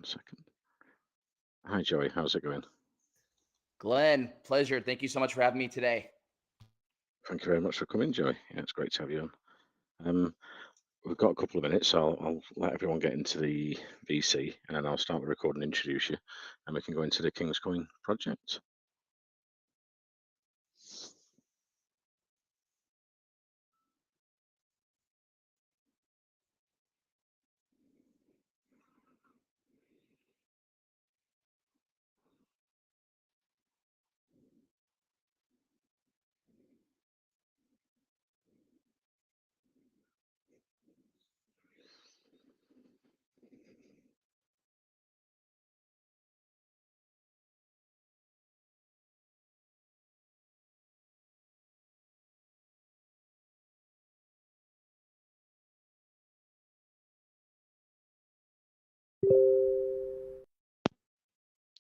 One second. Hi, Joey. How's it going? Glenn, pleasure. Thank you so much for having me today. Thank you very much for coming, Joey. Yeah, it's great to have you on. Um, we've got a couple of minutes, so I'll let everyone get into the VC, and then I'll start the record and introduce you, and we can go into the King's Coin project.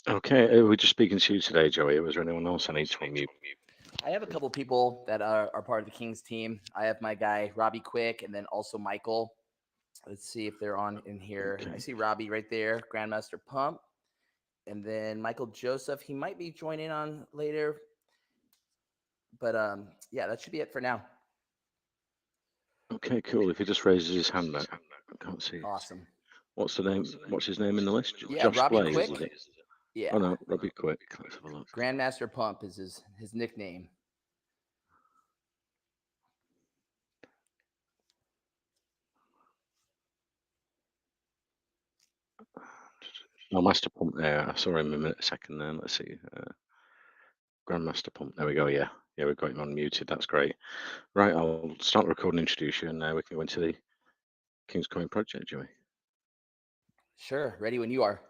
Okay, we're just speaking to you today, Joey. Was there anyone else I need to unmute? I have a couple people that are part of the Kings team. I have my guy Robbie Quick, and then also Michael. Let's see if they're on in here. I Okay. see Robbie right there, Grandmaster Pump, and then Michael Joseph. He might be joining on later, but yeah, that should be it for now. Okay, cool. If he just raises his hand, I can't see it. Awesome. What's the name? What's his name in the list? Yeah, Josh Robbie Blaze, Quick. is it? Yeah, Oh no, Robbie Quick. Let's have a look. Grandmaster Pump is his nickname. Oh, Master Pump there. I saw him a second there. Let's see. Grandmaster Pump. There we go. Yeah. Yeah, we've got him unmuted. That's great. Right, I'll start the record and introduce you, and now we can go into the King's Coin project, Joey. Sure, ready when you are.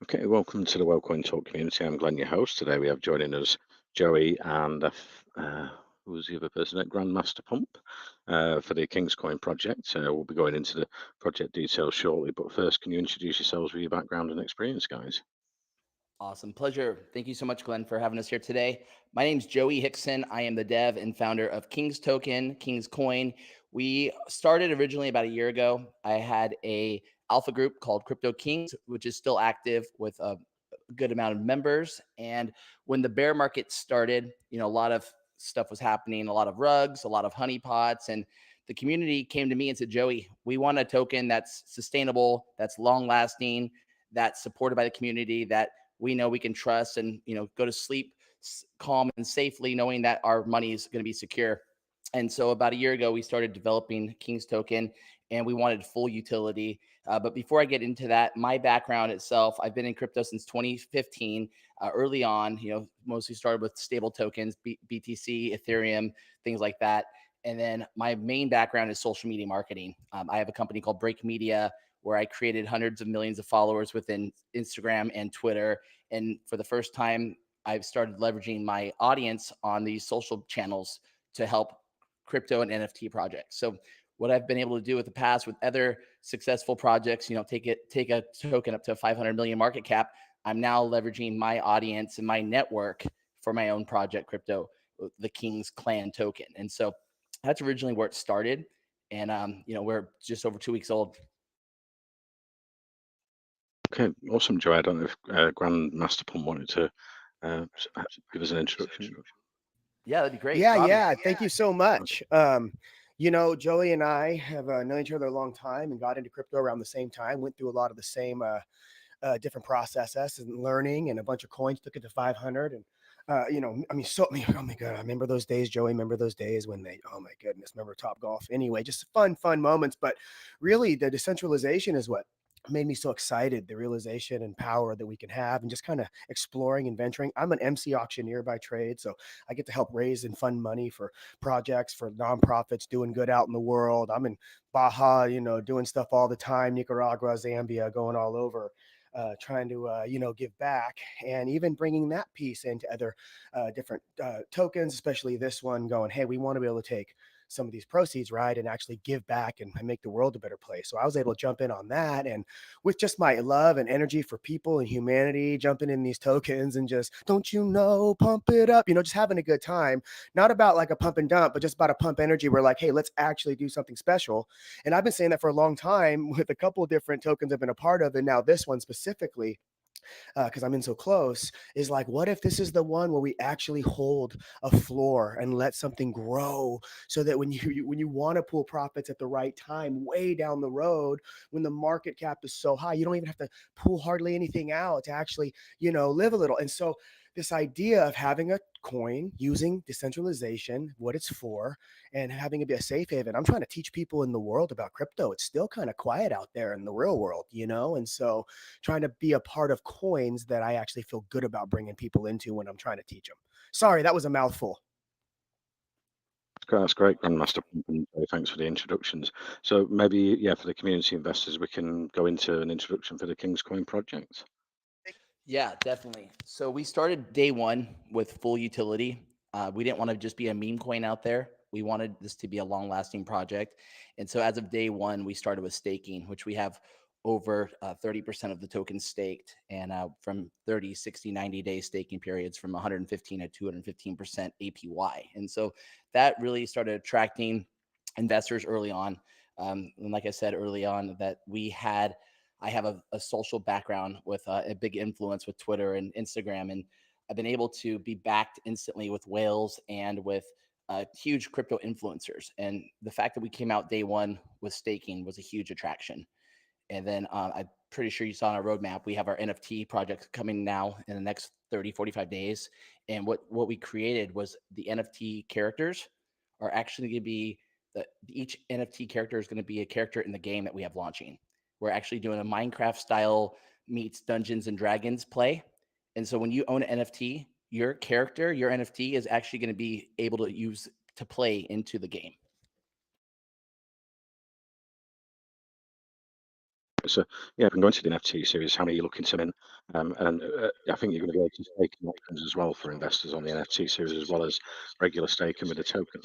Okay, welcome to the Wellcoin Talk community. I'm Glenn, your host. Today we have joining us Joey and who's the other person? Grandmaster Pump for the King's Coin project. We'll be going into the project details shortly, but first, can you introduce yourselves with your background and experience, guys? Awesome. Pleasure. Thank you so much, Glenn, for having us here today. My name's Joey Hickson. I am the dev and founder of King's Token, King's Coin. We started originally about a year ago. I had a alpha group called Crypto Kings, which is still active with a good amount of members. And when the bear market started, a lot of stuff was happening, a lot of rugs, a lot of honeypots, and the community came to me and said, Joey, we want a token that's sustainable, that's long lasting, that's supported by the community, that we know we can trust and go to sleep calm and safely knowing that our money is going to be secure. And so about a year ago we started developing King's Token, and we wanted full utility. But before I get into that, my background itself, I've been in crypto since 2015. Early on, mostly started with stable tokens, BTC, Ethereum, things like that. And then my main background is social media marketing. I have a company called Break Media, where I created hundreds of millions of followers within Instagram and Twitter. And for the first time, I've started leveraging my audience on these social channels to help crypto and NFT projects. So what I've been able to do with the past with other successful projects, take a token up to 500 million market cap. I'm now leveraging my audience and my network for my own project, crypto, the King's Clan token. And so that's originally where it started. And, we're just over 2 weeks old. Okay, awesome, Joey. I don't know if Grandmaster Pump wanted to give us an introduction. Yeah, that'd be great. Yeah, Robbie. yeah. Thank you so much. Joey and I have known each other a long time and got into crypto around the same time, went through a lot of the same different processes and learning, and a bunch of coins took it to 500. And, oh my God, I remember those days, Joey. Remember those days when oh my goodness, remember Top Golf. Anyway, just fun moments. But really, the decentralization is what made me so excited, the realization and power that we can have, and just kind of exploring and venturing. I'm an MC auctioneer by trade, so I get to help raise and fund money for projects, for nonprofits doing good out in the world. I'm in Baja, doing stuff all the time, Nicaragua, Zambia, going all over. Trying to give back, and even bringing that piece into other different tokens, especially this one, going, hey, we want to be able to take some of these proceeds, right, and actually give back and make the world a better place. So I was able to jump in on that, and with just my love and energy for people and humanity, jumping in these tokens and just, don't you know, pump it up, just having a good time. Not about like a pump and dump, but just about a pump energy. We're like, hey, let's actually do something special. And I've been saying that for a long time with a couple of different tokens I've been a part of, and now this one specifically, because I'm in so close, is like, what if this is the one where we actually hold a floor and let something grow, so that when you want to pull profits at the right time, way down the road, when the market cap is so high, you don't even have to pull hardly anything out to actually, live a little. And so this idea of having a coin using decentralization, what it's for, and having it be a safe haven. I'm trying to teach people in the world about crypto. It's still kind of quiet out there in the real world, and so trying to be a part of coins that I actually feel good about bringing people into when I'm trying to teach them. Sorry, that was a mouthful. That's great, Grandmaster Pump, and thanks for the introductions. So maybe, yeah, for the community investors, we can go into an introduction for the King's Coin project. Yeah, definitely. So we started day one with full utility. We didn't want to just be a meme coin out there. We wanted this to be a long lasting project. And so as of day one, we started with staking, which we have over 30% of the tokens staked, and from 30, 60, 90-day staking periods from 115 to 215% APY. And so that really started attracting investors early on. And like I said early on, that I have a social background with a big influence with Twitter and Instagram, and I've been able to be backed instantly with whales and with huge crypto influencers. And the fact that we came out day one with staking was a huge attraction. And then I'm pretty sure you saw on our roadmap, we have our NFT project coming now in the next 30, 45 days. And what we created was the NFT characters are actually going to be each NFT character is going to be a character in the game that we have launching. We're actually doing a Minecraft style meets Dungeons and Dragons play. And so when you own an NFT, your character, your NFT is actually going to be able to use to play into the game. So yeah, we can go into the NFT series. How many are you looking to min? And I think you're going to go to staking options as well for investors on the NFT series, as well as regular staking with the token.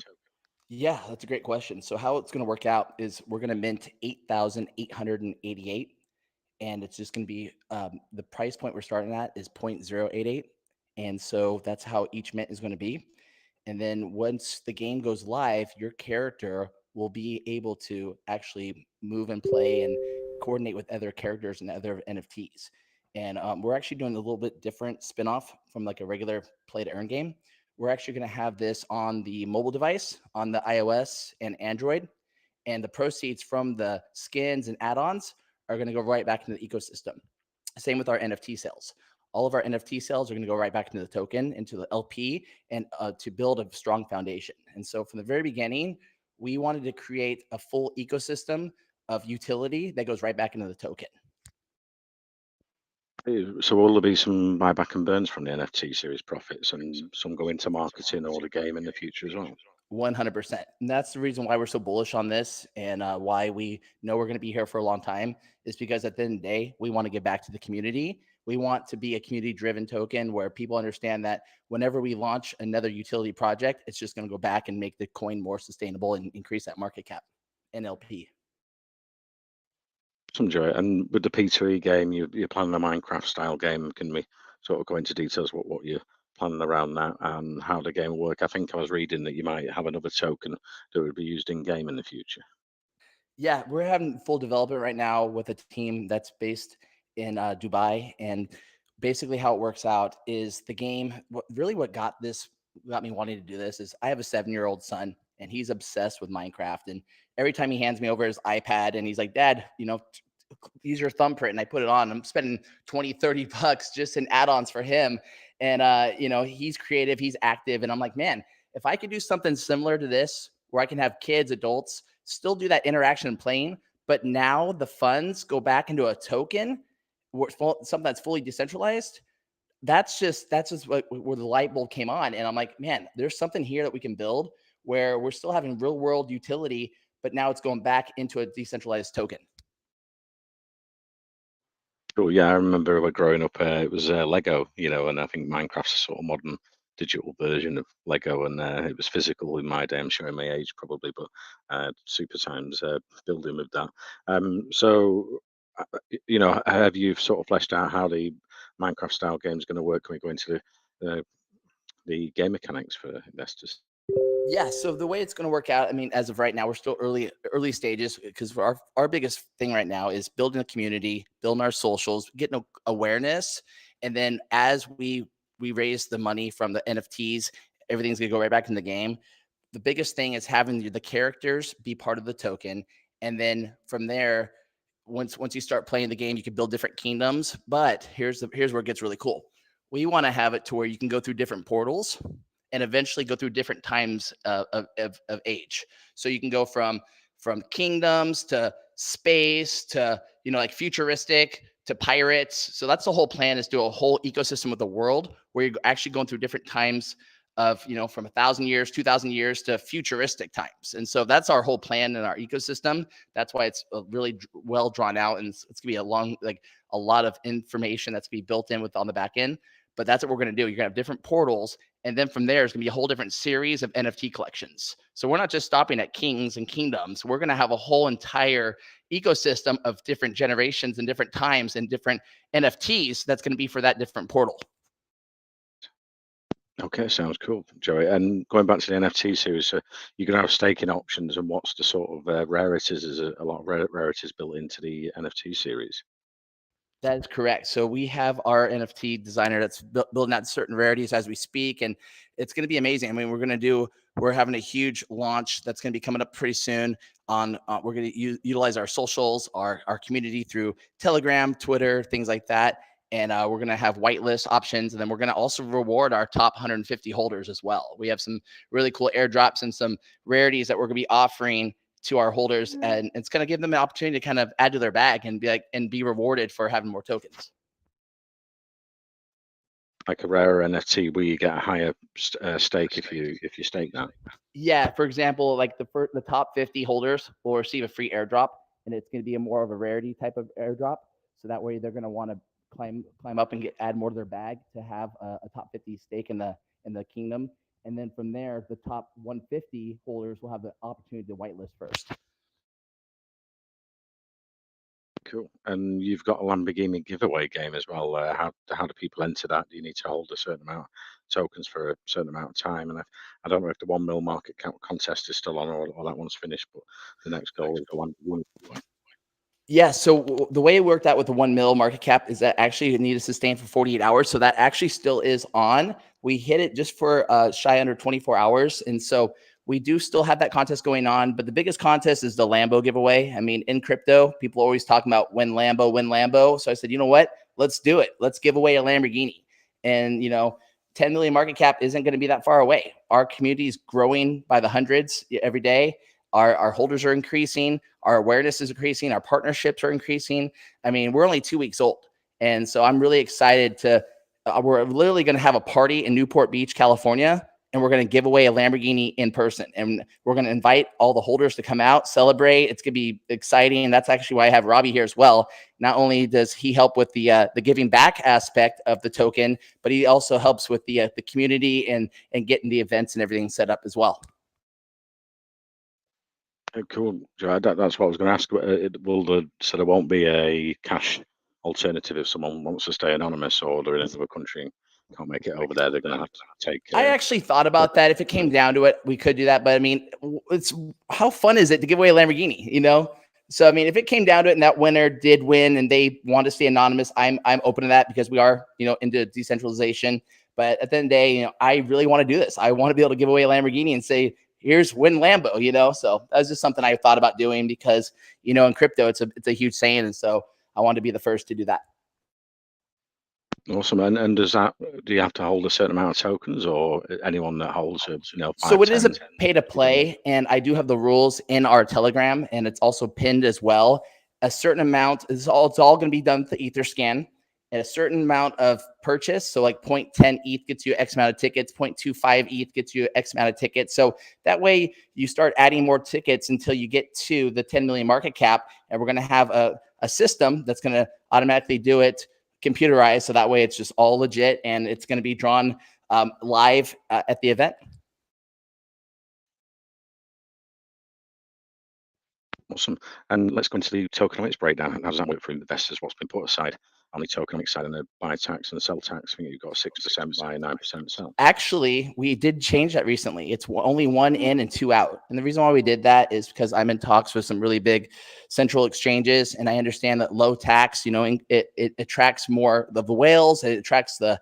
Yeah, that's a great question. So how it's going to work out is we're going to mint 8,888, and it's just going to be the price point we're starting at is 0.088, and so that's how each mint is going to be. And then once the game goes live, your character will be able to actually move and play and coordinate with other characters and other NFTs. And we're actually doing a little bit different spinoff from like a regular play to earn game. We're actually going to have this on the mobile device, on the iOS and Android. And the proceeds from the skins and add ons are going to go right back into the ecosystem. Same with our NFT sales. All of our NFT sales are going to go right back into the token, into the LP, and to build a strong foundation. And so from the very beginning, we wanted to create a full ecosystem of utility that goes right back into the token. So will there be some buyback and burns from the NFT series profits, and some go into marketing or the game in the future as well? 100%. And that's the reason why we're so bullish on this, and why we know we're going to be here for a long time, is because at the end of the day, we want to give back to the community. We want to be a community driven token where people understand that whenever we launch another utility project, it's just going to go back and make the coin more sustainable and increase that market cap, NLP. Some joy. And with the P2E game, you're planning a Minecraft style game. Can we sort of go into details what you're planning around that and how the game will work? I think I was reading that you might have another token that would be used in game in the future. Yeah, we're having full development right now with a team that's based in Dubai, and basically how it works out is the game. What got me wanting to do this is I have a 7-year-old son, and he's obsessed with Minecraft. And every time he hands me over his iPad, and he's like, "Dad, use your thumbprint," and I put it on. I'm spending 20, 30 bucks just in add-ons for him, and he's creative, he's active, and I'm like, man, if I could do something similar to this, where I can have kids, adults still do that interaction and playing, but now the funds go back into a token, something that's fully decentralized. That's just where the light bulb came on, and I'm like, man, there's something here that we can build where we're still having real world utility, but now it's going back into a decentralized token. Oh yeah, I remember growing up. It was Lego, and I think Minecraft's a sort of modern digital version of Lego, and it was physical in my day. I'm showing my age probably, but super times building with that. So, have you sort of fleshed out how the Minecraft style game is going to work? Can we go into the game mechanics for investors? Yeah, so the way it's going to work out, I mean, as of right now, we're still early stages because our biggest thing right now is building a community, building our socials, getting awareness, and then as we raise the money from the NFTs, everything's going to go right back in the game. The biggest thing is having the characters be part of the token, and then from there, once you start playing the game, you can build different kingdoms. But here's where it gets really cool. We want to have it to where you can go through different portals and eventually go through different times of age. So you can go from kingdoms to space to like futuristic to pirates. So that's the whole plan, is do a whole ecosystem of the world where you're actually going through different times of from 1,000 years, 2,000 years to futuristic times. And so that's our whole plan in our ecosystem. That's why it's really well drawn out, and it's gonna be a lot of information that's gonna be built in with on the back end. But that's what we're going to do. You're going to have different portals. And then from there, it's going to be a whole different series of NFT collections. So we're not just stopping at kings and kingdoms. We're going to have a whole entire ecosystem of different generations and different times and different NFTs that's going to be for that different portal. Okay, sounds cool, Joey. And going back to the NFT series, so you're going to have staking options, and what's the sort of rarities? Is a lot of rarities built into the NFT series? That is correct. So we have our NFT designer that's building out certain rarities as we speak, and it's going to be amazing. I mean, we're having a huge launch that's going to be coming up pretty soon. We're going to utilize our socials, our community through Telegram, Twitter, things like that, and we're going to have whitelist options, and then we're going to also reward our top 150 holders as well. We have some really cool airdrops and some rarities that we're going to be offering to our holders, and it's going to give them an opportunity to kind of add to their bag and be rewarded for having more tokens. Like a rare NFT, where you get a higher stake if you stake that. Yeah, for example, like the top 50 holders will receive a free airdrop, and it's going to be more of a rarity type of airdrop. So that way, they're going to want to climb up and add more to their bag to have a top 50 stake in the kingdom. And then from there, the top 150 holders will have the opportunity to whitelist first. Cool. And you've got a Lamborghini giveaway game as well. How do people enter that? Do you need to hold a certain amount of tokens for a certain amount of time? And I don't know if the 1 mil market cap contest is still on, or that one's finished, but the next goal is the one. Yeah, so the way it worked out with the 1 mil market cap is that actually it needed to sustain for 48 hours. So that actually still is on. We hit it just for shy under 24 hours. And so we do still have that contest going on. But the biggest contest is the Lambo giveaway. I mean, in crypto, people are always talking about win Lambo, win Lambo. So I said, you know what? Let's do it. Let's give away a Lamborghini. And, 10 million market cap isn't going to be that far away. Our community is growing by the hundreds every day. Our holders are increasing. Our awareness is increasing. Our partnerships are increasing. I mean, we're only 2 weeks old. And so I'm really excited we're literally going to have a party in Newport Beach, California, and we're going to give away a Lamborghini in person. And we're going to invite all the holders to come out, celebrate. It's going to be exciting. And that's actually why I have Robbie here as well. Not only does he help with the giving back aspect of the token, but he also helps with the community and getting the events and everything set up as well. Cool, Joe. That's what I was going to ask. So there won't be a cash alternative if someone wants to stay anonymous, or they're in another country and can't make it over there. They're going to have to take. I actually thought about that. If it came down to it, we could do that. But I mean, it's how fun is it to give away a Lamborghini? So I mean, if it came down to it and that winner did win and they want to stay anonymous, I'm open to that, because we are into decentralization. But at the end of the day, I really want to do this. I want to be able to give away a Lamborghini and say, here's win Lambo, so that was just something I thought about doing, because, in crypto, it's a huge saying. And so I wanted to be the first to do that. Awesome. And do you have to hold a certain amount of tokens, or anyone that holds, 5, so it is a 10, pay to play, and I do have the rules in our Telegram, and it's also pinned as well. A certain amount it's all going to be done with the Etherscan. And a certain amount of purchase, so like 0.10 ETH gets you X amount of tickets, 0.25 ETH gets you X amount of tickets. So that way you start adding more tickets until you get to the 10 million market cap. And we're going to have a system that's going to automatically do it computerized. So that way it's just all legit, and it's going to be drawn live at the event. Awesome. And let's go into the tokenomics breakdown. How does that work for investors? What's been put aside on the tokenomics side and the buy tax and the sell tax? I think you've got 6% buy, 9% sell. Actually, we did change that recently. It's only 1 in and 2 out. And the reason why we did that is because I'm in talks with some really big central exchanges. And I understand that low tax, it attracts more of the whales. It attracts the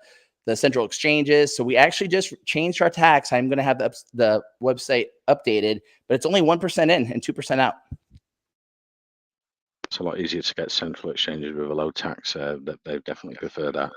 central exchanges. So we actually just changed our tax. I'm going to have the website updated, but it's only 1% in and 2% out. It's a lot easier to get central exchanges with a low tax. They definitely prefer that.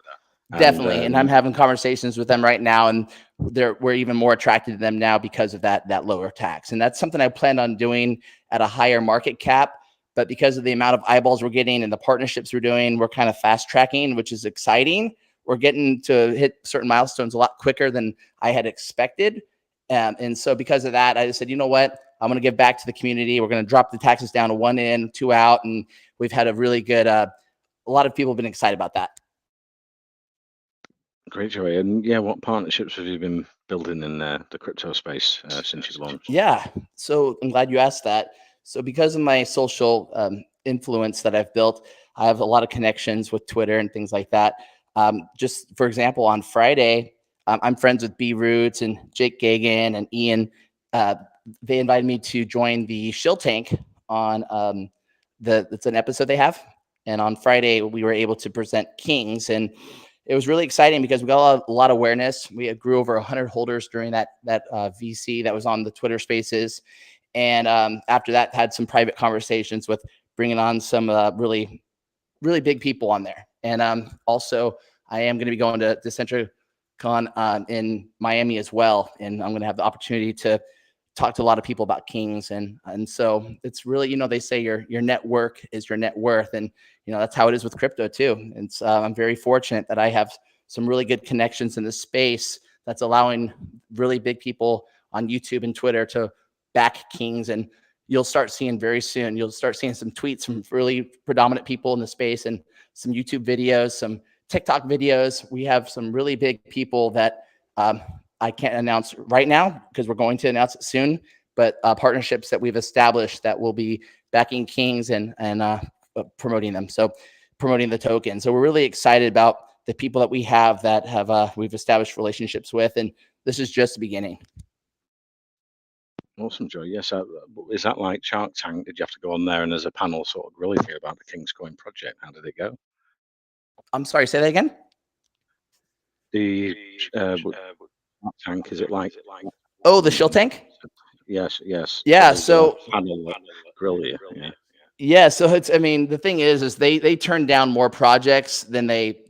Definitely. And I'm having conversations with them right now, and we're even more attracted to them now because of that lower tax. And that's something I planned on doing at a higher market cap. But because of the amount of eyeballs we're getting and the partnerships we're doing, we're kind of fast tracking, which is exciting. We're getting to hit certain milestones a lot quicker than I had expected. And so because of that, I just said, you know what? I'm going to give back to the community. We're going to drop the taxes down to 1 in, 2 out. And we've had a really good, a lot of people have been excited about that. Great, Joey. And yeah, what partnerships have you been building in the crypto space since you've launched? Yeah. So I'm glad you asked that. So because of my social influence that I've built, I have a lot of connections with Twitter and things like that. Just for example, on Friday, I'm friends with B Roots and Jake Gagan and Ian. They invited me to join the Shill Tank on it's an episode they have. And on Friday, we were able to present Kings, and it was really exciting because we got a lot of awareness. We grew over 100 holders during that VC that was on the Twitter Spaces. And after that, had some private conversations with bringing on some really, really big people on there. And also, I am going to be going to DecentraCon in Miami as well. And I'm going to have the opportunity to talk to a lot of people about Kings. And so it's really, they say your network is your net worth. And, that's how it is with crypto too. And I'm very fortunate that I have some really good connections in this space that's allowing really big people on YouTube and Twitter to back Kings. And you'll start seeing very soon, you'll start seeing some tweets from really predominant people in the space and some YouTube videos, some TikTok videos. We have some really big people that I can't announce right now because we're going to announce it soon, but partnerships that we've established that will be backing Kings and promoting them. So promoting the token. So we're really excited about the people that we have we've established relationships with. And this is just the beginning. Awesome, Joe. Yes. Is that like Shark Tank? Did you have to go on there and there's a panel sort of grilling you about the King's Coin project? How did it go? I'm sorry, say that again. The Shark Tank, is it like? Oh, the Shill Tank? Yes. Yeah. So panel that grill you. Yeah. Yeah, so the thing is they turn down more projects than they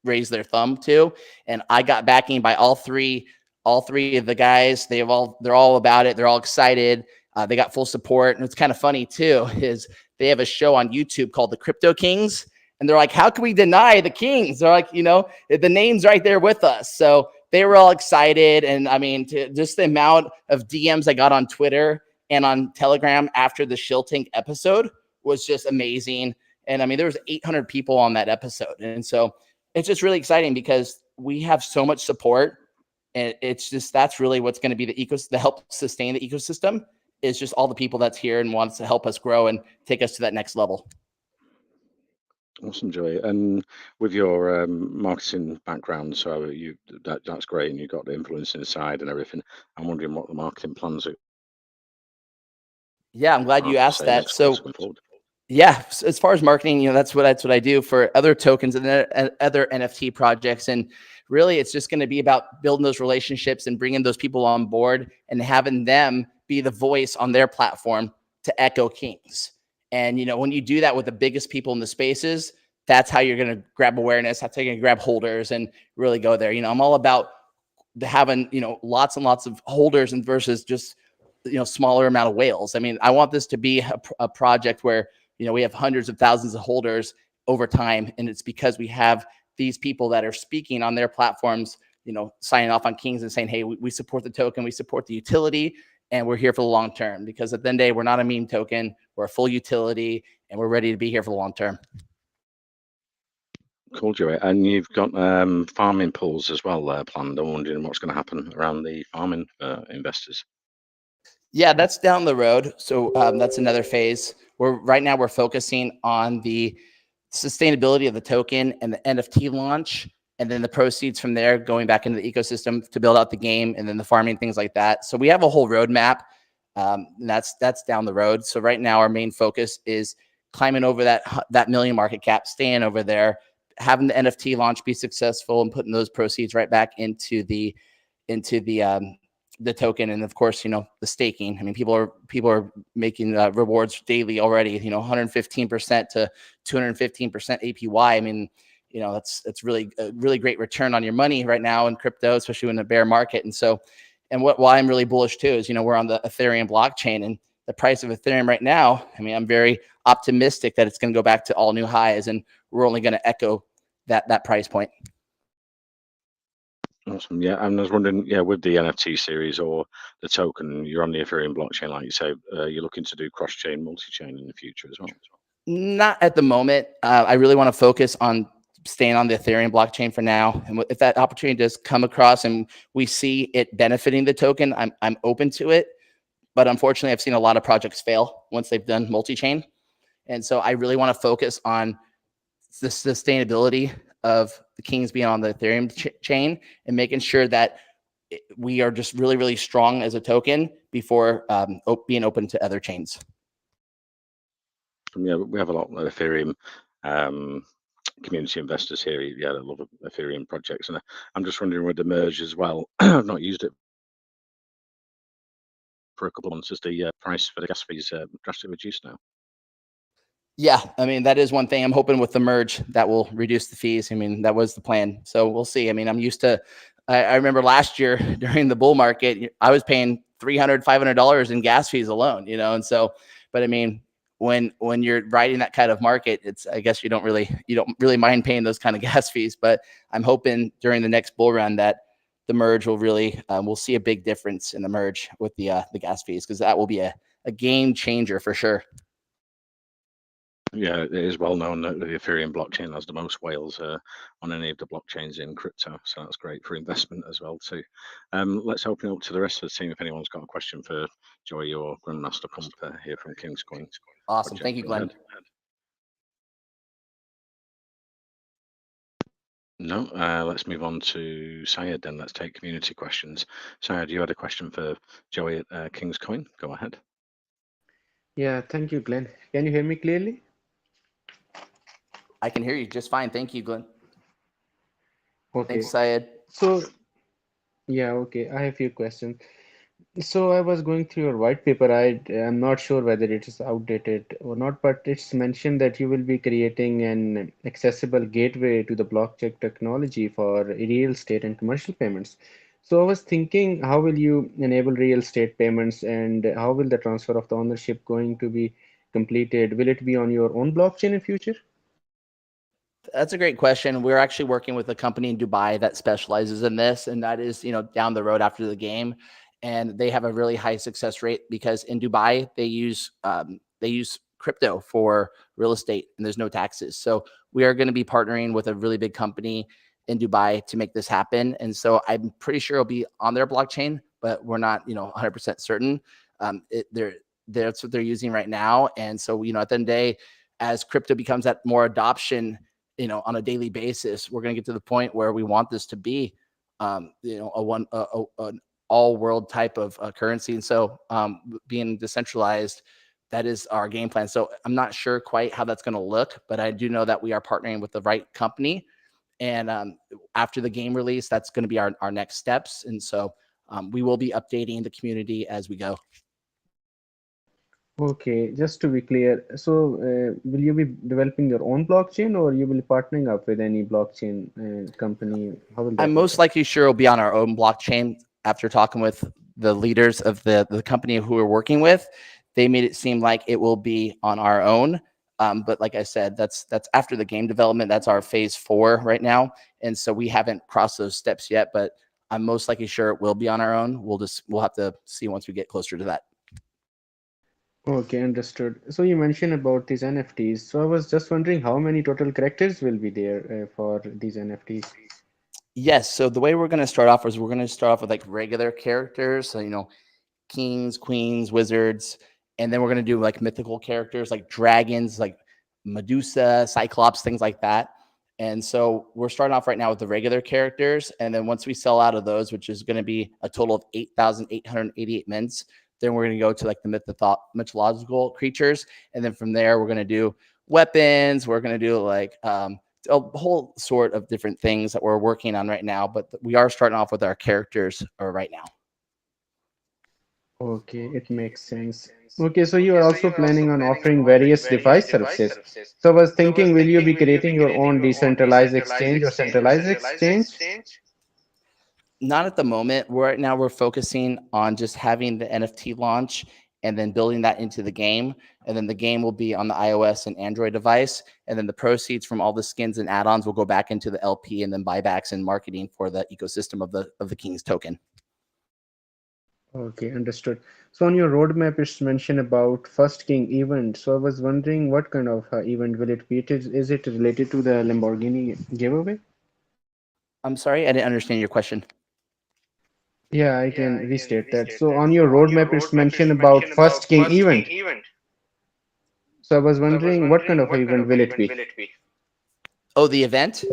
raise their thumb to, and I got backing by all three of the guys. They're all about it. They're all excited. They got full support, and it's kind of funny too is they have a show on YouTube called the Crypto Kings, and they're like, how can we deny the Kings? They're like, the name's right there with us. So they were all excited, and just the amount of DMs I got on Twitter and on Telegram after the Shill Tank episode was just amazing. And there was 800 people on that episode. And so it's just really exciting because we have so much support. And it's just, that's really what's going to be the help sustain the ecosystem is just all the people that's here and wants to help us grow and take us to that next level. Awesome, Joey. And with your marketing background, so that's great. And you've got the influencing side and everything. I'm wondering what the marketing plans are. Yeah, I'm glad you asked that. So yeah, as far as marketing, that's what I do for other tokens and other NFT projects. And really, it's just going to be about building those relationships and bringing those people on board and having them be the voice on their platform to echo Kings. And, when you do that with the biggest people in the spaces, that's how you're going to grab awareness. That's how you're going to grab holders and really go there. I'm all about having, lots and lots of holders and versus just, smaller amount of whales. I want this to be a project where, we have hundreds of thousands of holders over time. And it's because we have these people that are speaking on their platforms, signing off on Kings and saying, hey, we support the token, we support the utility, and we're here for the long term. Because at the end of the day, we're not a meme token, we're a full utility, and we're ready to be here for the long term. Cool, Joey. And you've got farming pools as well planned. I'm wondering what's going to happen around the farming investors. Yeah, that's down the road. So that's another phase. Right now we're focusing on the sustainability of the token and the NFT launch, and then the proceeds from there going back into the ecosystem to build out the game, and then the farming, things like that. So we have a whole roadmap. And that's down the road. So right now our main focus is climbing over that million market cap, staying over there, having the NFT launch be successful, and putting those proceeds right back into the token. And of course, the staking. I mean, people are making rewards daily already, 115% to 215% APY. I mean, that's really a really great return on your money right now in crypto, especially in a bear market. And so, and why I'm really bullish too is, we're on the Ethereum blockchain, and the price of Ethereum right now, I mean, I'm very optimistic that it's going to go back to all new highs, and we're only going to echo that price point. Awesome. Yeah, and I was wondering, with the NFT series or the token, you're on the Ethereum blockchain, like you say, you're looking to do cross-chain, multi-chain in the future as well. Not at the moment. I really want to focus on staying on the Ethereum blockchain for now. And if that opportunity does come across and we see it benefiting the token, I'm open to it. But unfortunately, I've seen a lot of projects fail once they've done multi-chain. And so I really want to focus on the sustainability of the Kings being on the Ethereum chain, and making sure that we are just really, really strong as a token before being open to other chains. Yeah, we have a lot of Ethereum community investors here. Yeah, I love Ethereum projects, and I'm just wondering with the merge as well. I've not used it for a couple of months. As the price for the gas fees drastically reduced now? Yeah, I mean, that is one thing. I'm hoping with the merge that will reduce the fees. I mean, that was the plan. So we'll see. I mean, I'm used to, I remember last year during the bull market, I was paying $300, $500 in gas fees alone, and so, but I mean, when you're riding that kind of market, I guess you don't really mind paying those kind of gas fees. But I'm hoping during the next bull run that the merge will really, we'll see a big difference in the merge with the gas fees, because that will be a game changer for sure. Yeah, it is well known that the Ethereum blockchain has the most whales on any of the blockchains in crypto, so that's great for investment as well too. Let's open up to the rest of the team if anyone's got a question for Joey or Grandmaster Pump here from King's Coin. Awesome, thank you, Glenn. No, let's move on to Syed then. Let's take community questions. Syed, you had a question for Joey at King's Coin. Go ahead. Yeah, thank you, Glenn. Can you hear me clearly? I can hear you just fine. Thank you, Glenn. Okay. Thanks, Syed. So, yeah, okay. I have a few questions. So I was going through your white paper. I'm not sure whether it is outdated or not, but it's mentioned that you will be creating an accessible gateway to the blockchain technology for real estate and commercial payments. So I was thinking, how will you enable real estate payments, and how will the transfer of the ownership going to be completed? Will it be on your own blockchain in future? That's a great question. We're actually working with a company in Dubai that specializes in this, and that is, down the road after the game. And they have a really high success rate because in Dubai they use crypto for real estate, and there's no taxes. So we are going to be partnering with a really big company in Dubai to make this happen. And so I'm pretty sure it'll be on their blockchain, but we're not, 100% certain. That's what they're using right now. And so, at the end of the day, as crypto becomes that more adoption, on a daily basis, we're going to get to the point where we want this to be, an all world type of currency. And so being decentralized, that is our game plan. So I'm not sure quite how that's going to look, but I do know that we are partnering with the right company. And after the game release, that's going to be our next steps. And so we will be updating the community as we go. Okay, just to be clear, so will you be developing your own blockchain, or you will be partnering up with any blockchain company? How will that I'm work most out? likely sure it'll be on our own blockchain. After talking with the leaders of the company who we're working with, they made it seem like it will be on our own. But like I said, that's after the game development. That's our phase 4 right now. And so we haven't crossed those steps yet, but I'm most likely sure it will be on our own. We'll have to see once we get closer to that. Okay, understood. So you mentioned about these NFTs. So I was just wondering how many total characters will be there for these NFTs? Yes. So the way we're going to start off is we're going to start off with like regular characters. So, kings, queens, wizards, and then we're going to do like mythical characters like dragons, like Medusa, Cyclops, things like that. And so we're starting off right now with the regular characters. And then once we sell out of those, which is going to be a total of 8,888 mints, then we're going to go to like the mythological creatures. And then from there, we're going to do weapons. We're going to do like a whole sort of different things that we're working on right now. But we are starting off with our characters right now. Okay, it makes sense. Okay, so you are also planning on offering various device services. So I was thinking, will you be creating your own decentralized exchange or centralized exchange? Not at the moment. Right now, we're focusing on just having the NFT launch and then building that into the game. And then the game will be on the iOS and Android device. And then the proceeds from all the skins and add-ons will go back into the LP and then buybacks and marketing for the ecosystem of the King's token. Okay, understood. So on your roadmap, it's mentioned about First King event. So I was wondering what kind of event will it be? Is it related to the Lamborghini giveaway? I'm sorry, I didn't understand your question. Yeah, I can restate that. So on your roadmap, it's mentioned about First King event. So I was wondering what kind of event will it be? Oh, the event?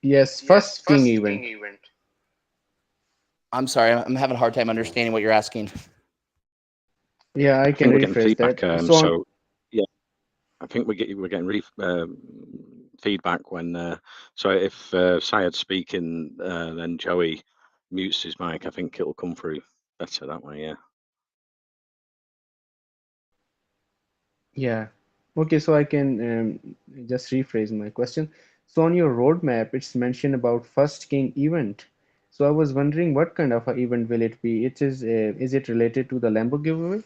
Yes, First King event. I'm sorry, I'm having a hard time understanding what you're asking. Yeah, I I can think we're getting rephrase feedback. that. So on, So yeah, I think we're getting feedback when. So if Syed's speaking, then Joey mutes his mic. I think it'll come through better that way. Yeah. yeah. Okay, so I can just rephrase my question. So on your roadmap, it's mentioned about First King event. So I was wondering what kind of a event will it be? Is it related to the Lambo giveaway?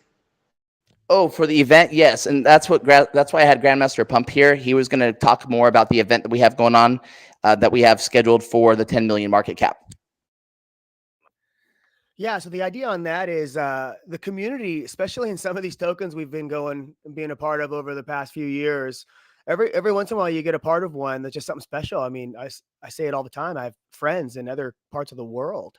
Oh, for the event, yes, and that's why I had Grandmaster Pump here. He was going to talk more about the event that we have going on, that we have scheduled for the 10 million market cap. Yeah, so the idea on that is the community, especially in some of these tokens we've been going and being a part of over the past few years. Every once in a while, you get a part of one that's just something special. I mean, I say it all the time. I have friends in other parts of the world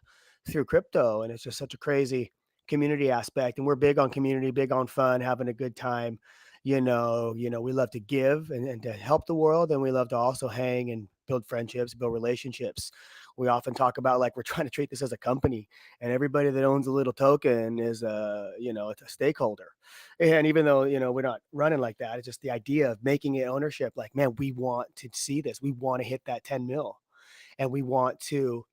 through crypto, and it's just such a crazy community aspect. And we're big on community, big on fun, having a good time. We love to give and to help the world, and we love to also hang and build friendships, build relationships. We often talk about like we're trying to treat this as a company, and everybody that owns a little token is it's a stakeholder. And even though we're not running like that, it's just the idea of making it ownership. Like, man, we want to see this. We want to hit that 10 mil, and we want to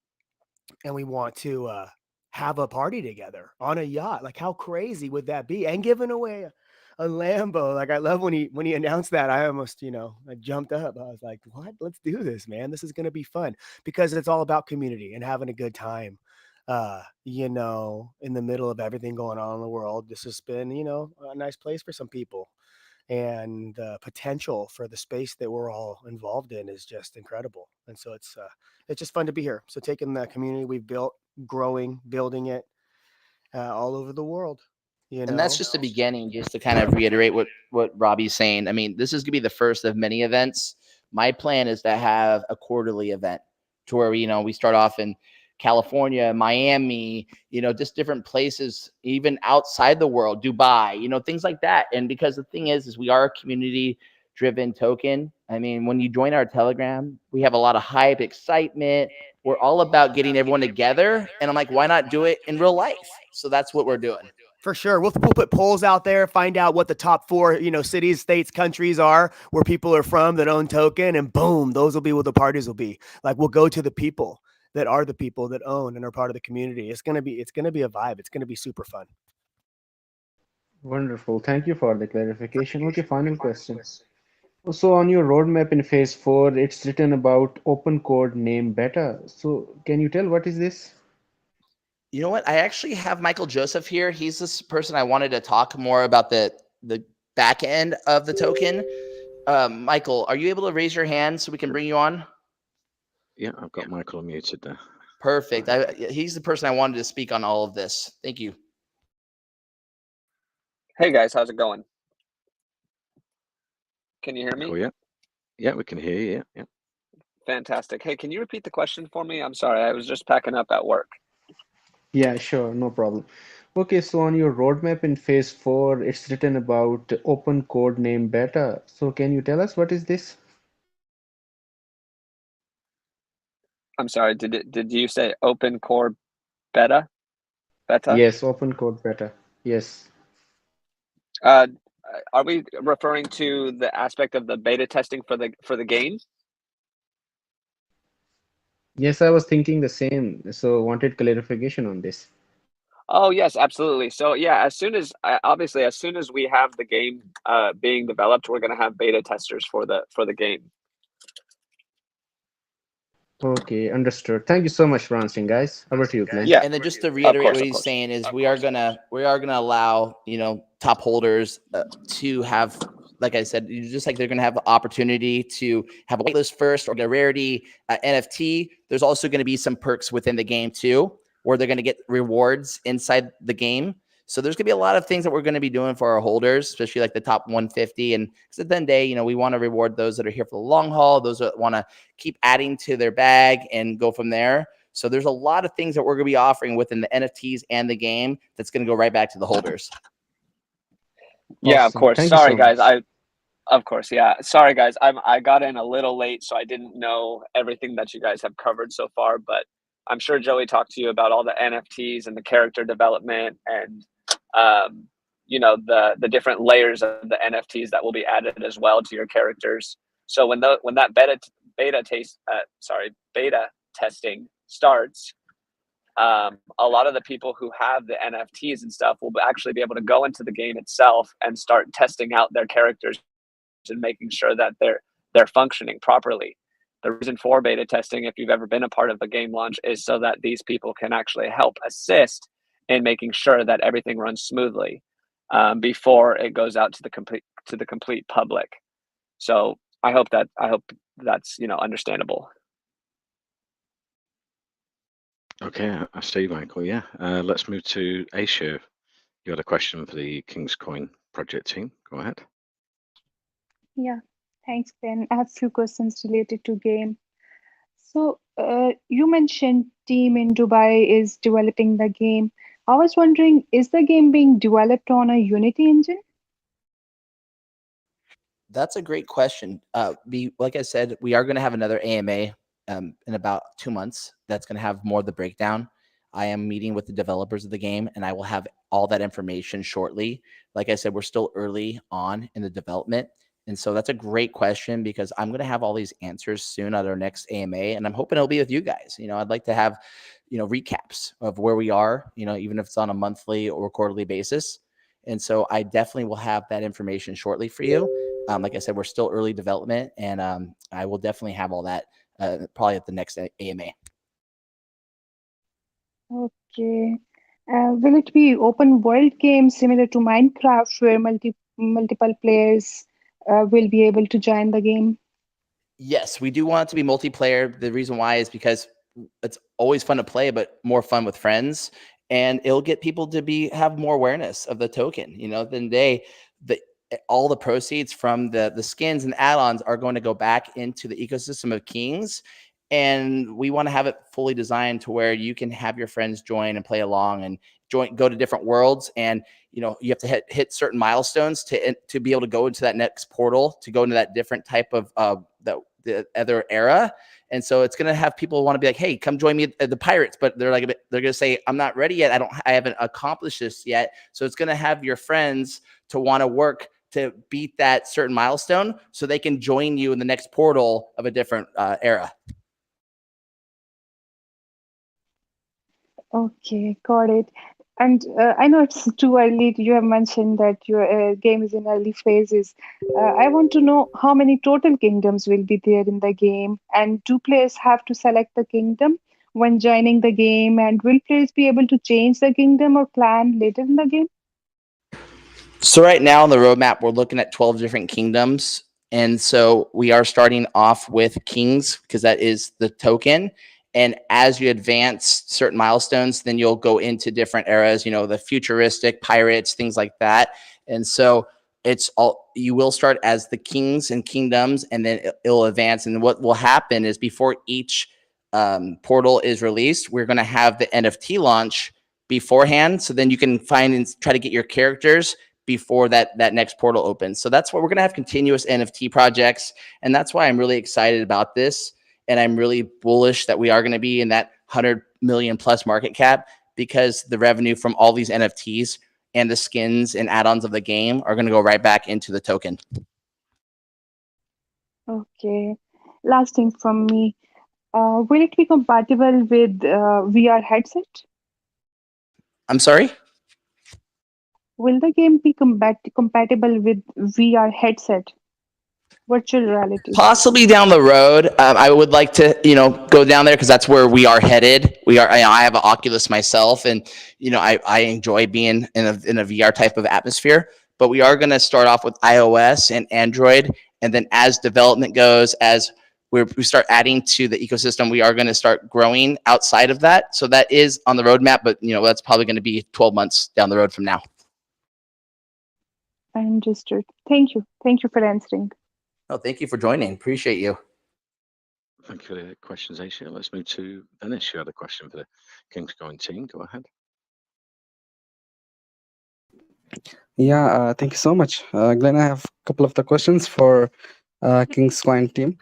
have a party together on a yacht. Like, how crazy would that be? And giving away a Lambo. Like, I love when he announced that. I almost, I jumped up. I was like, what? Let's do this, man. This is gonna be fun because it's all about community and having a good time. In the middle of everything going on in the world, this has been, a nice place for some people. And the potential for the space that we're all involved in is just incredible. And so it's just fun to be here. So taking the community we've built, growing, building it all over the world. And that's just the beginning, just to kind of reiterate what Robbie's saying. I mean, this is gonna be the first of many events. My plan is to have a quarterly event to where we start off in California, Miami, just different places, even outside the world, Dubai, things like that. And because the thing is we are a community driven token. I mean, when you join our Telegram, we have a lot of hype, excitement. We're all about getting everyone together. And I'm like, why not do it in real life? So that's what we're doing. For sure. We'll put polls out there, find out what the top 4, cities, states, countries are where people are from that own token, and boom, those will be what the parties will be. Like, we'll go to the people that are the people that own and are part of the community. It's gonna be a vibe. It's gonna be super fun. Wonderful. Thank you for the clarification. Okay, final question. So on your roadmap in phase 4, it's written about open code name beta. So can you tell what is this? You know what? I actually have Michael Joseph here. He's this person I wanted to talk more about the back end of the token. Michael, are you able to raise your hand so we can bring you on? Yeah, I've got Michael unmuted there. Perfect. He's the person I wanted to speak on all of this. Thank you. Hey guys, how's it going? Can you hear me? Cool, yeah. Yeah, we can hear you. Yeah, yeah. Fantastic. Hey, can you repeat the question for me? I'm sorry, I was just packing up at work. Yeah, sure, no problem. Okay, so on your roadmap in phase 4, it's written about open code name beta. So can you tell us what is this? I'm sorry, did you say open core beta? Beta? Yes, open code beta. Yes. Uh, are we referring to the aspect of the beta testing for the game? Yes, I was thinking the same. So wanted clarification on this. Oh yes, absolutely. So yeah, obviously as soon as we have the game being developed, we're going to have beta testers for the game. Okay, understood. Thank you so much for answering, guys. Over to you, Glenn. Yeah, And then just to of reiterate course, what of he's course. saying is we are gonna allow top holders to have, like I said, just like they're gonna have the opportunity to have a waitlist first or get a rarity NFT. There's also going to be some perks within the game too, where they're going to get rewards inside the game. So there's going to be a lot of things that we're going to be doing for our holders, especially like the top 150. And because at the end of the day, we want to reward those that are here for the long haul, those that want to keep adding to their bag and go from there. So there's a lot of things that we're going to be offering within the NFTs and the game that's going to go right back to the holders. Yeah, of Awesome. course. Thank you Sorry, so guys. much. Of course, yeah. Sorry, guys. I got in a little late, so I didn't know everything that you guys have covered so far. But I'm sure Joey talked to you about all the NFTs and the character development and the different layers of the NFTs that will be added as well to your characters. So when that beta testing starts, a lot of the people who have the NFTs and stuff will actually be able to go into the game itself and start testing out their characters and making sure that they're functioning properly. The reason for beta testing, if you've ever been a part of a game launch, is so that these people can actually help assist in making sure that everything runs smoothly before it goes out to the complete public. So I hope that's understandable. Okay, I see, Michael. Yeah. Let's move to Asia. You had a question for the King's Coin project team. Go ahead. Yeah, thanks, Ben. I have a few questions related to game. So, you mentioned team in Dubai is developing the game. I was wondering, is the game being developed on a Unity engine? That's a great question. Like I said, we are going to have another AMA in about 2 months. That's going to have more of the breakdown. I am meeting with the developers of the game, and I will have all that information shortly. Like I said, we're still early on in the development. And so that's a great question because I'm going to have all these answers soon at our next AMA, and I'm hoping it'll be with you guys. I'd like to have, recaps of where we are, even if it's on a monthly or quarterly basis. And so I definitely will have that information shortly for you. Like I said, we're still early development, and I will definitely have all that probably at the next AMA. Okay. Will it be open world game similar to Minecraft where multiple players will be able to join the game? Yes, we do want it to be multiplayer. The reason why is because it's always fun to play, but more fun with friends, and it'll get people to have more awareness of the token. At the end of the day, all the proceeds from the skins and add-ons are going to go back into the ecosystem of Kings, and we want to have it fully designed to where you can have your friends join and play along and go to different worlds. And you have to hit certain milestones to be able to go into that next portal, to go into that different type of the other era. And so it's going to have people want to be like, hey, come join me at the Pirates. But they're going to say, I'm not ready yet. I haven't accomplished this yet. So it's going to have your friends to want to work to beat that certain milestone so they can join you in the next portal of a different era. Okay, got it. And I know it's too early. You have mentioned that your game is in early phases. I want to know how many total kingdoms will be there in the game, and do players have to select the kingdom when joining the game? And will players be able to change the kingdom or clan later in the game? So right now on the roadmap, we're looking at 12 different kingdoms. And so we are starting off with kings because that is the token. And as you advance certain milestones, then you'll go into different eras, the futuristic, pirates, things like that. And so it's all, you will start as the kings and kingdoms, and then it'll advance. And what will happen is before each portal is released, we're going to have the NFT launch beforehand. So then you can find and try to get your characters before that next portal opens. So that's what we're going to have, continuous NFT projects. And that's why I'm really excited about this. And I'm really bullish that we are going to be in that 100 million plus market cap, because the revenue from all these NFTs and the skins and add-ons of the game are going to go right back into the token. Okay. Last thing from me. Will it be compatible with VR headset? I'm sorry? Will the game be compatible with VR headset, virtual reality? Possibly down the road. I would like to, go down there because that's where we are headed. I have an Oculus myself, and I enjoy being in a VR type of atmosphere. But we are going to start off with iOS and Android, and then as development goes, as we start adding to the ecosystem, we are going to start growing outside of that. So that is on the roadmap, but that's probably going to be 12 months down the road from now. Understood. Thank you. Thank you for answering. Oh, thank you for joining. Appreciate you. Thank you for the questions, Asia. Let's move to Dennis. You had a question for the King's Coin team. Go ahead. Yeah, thank you so much. Glenn, I have a couple of the questions for King's Coin team.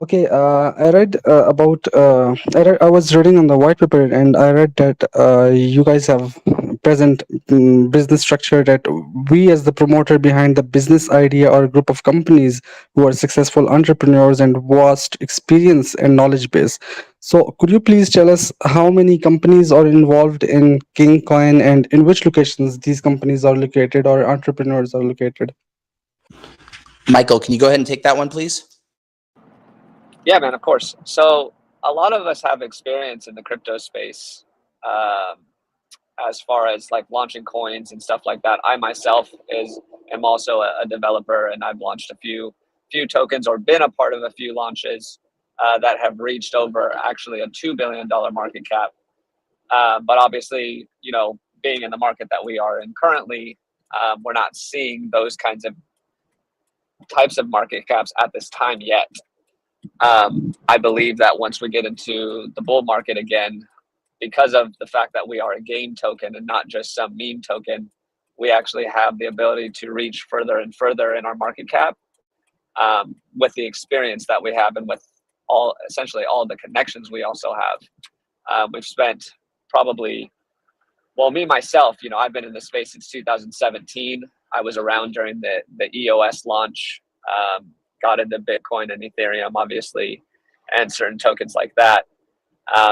Okay, I read about I was reading on the white paper, and I read that you guys have present business structure that we as the promoter behind the business idea or group of companies who are successful entrepreneurs and vast experience and knowledge base. So could you please tell us how many companies are involved in King Coin and in which locations these companies are located or entrepreneurs are located? Michael, can you go ahead and take that one, please? Yeah, man, of course. So a lot of us have experience in the crypto space, as far as like launching coins and stuff like that. I myself am also a developer, and I've launched a few tokens, or been a part of a few launches that have reached over actually a $2 billion market cap. But obviously, being in the market that we are in currently, we're not seeing those types of market caps at this time yet. I believe that once we get into the bull market again, because of the fact that we are a game token and not just some meme token, we actually have the ability to reach further and further in our market cap, with the experience that we have, and with essentially all the connections we also have. We've spent probably, well, me myself, I've been in this space since 2017. I was around during the EOS launch, got into Bitcoin and Ethereum, obviously, and certain tokens like that.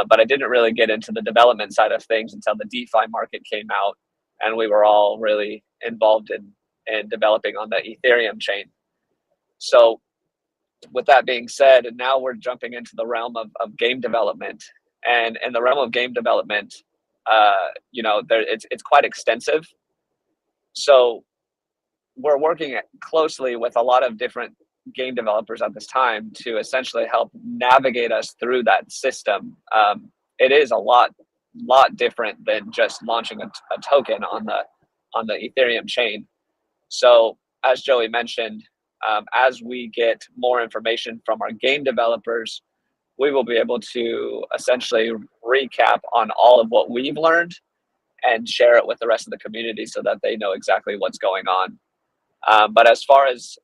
But I didn't really get into the development side of things until the DeFi market came out, and we were all really involved in developing on the Ethereum chain. So with that being said, and now we're jumping into the realm of game development. And in the realm of game development, it's quite extensive. So we're working closely with a lot of different game developers at this time to essentially help navigate us through that system. It is a lot different than just launching a token on the Ethereum chain. So as Joey mentioned, as we get more information from our game developers, we will be able to essentially recap on all of what we've learned and share it with the rest of the community so that they know exactly what's going on. But as far as,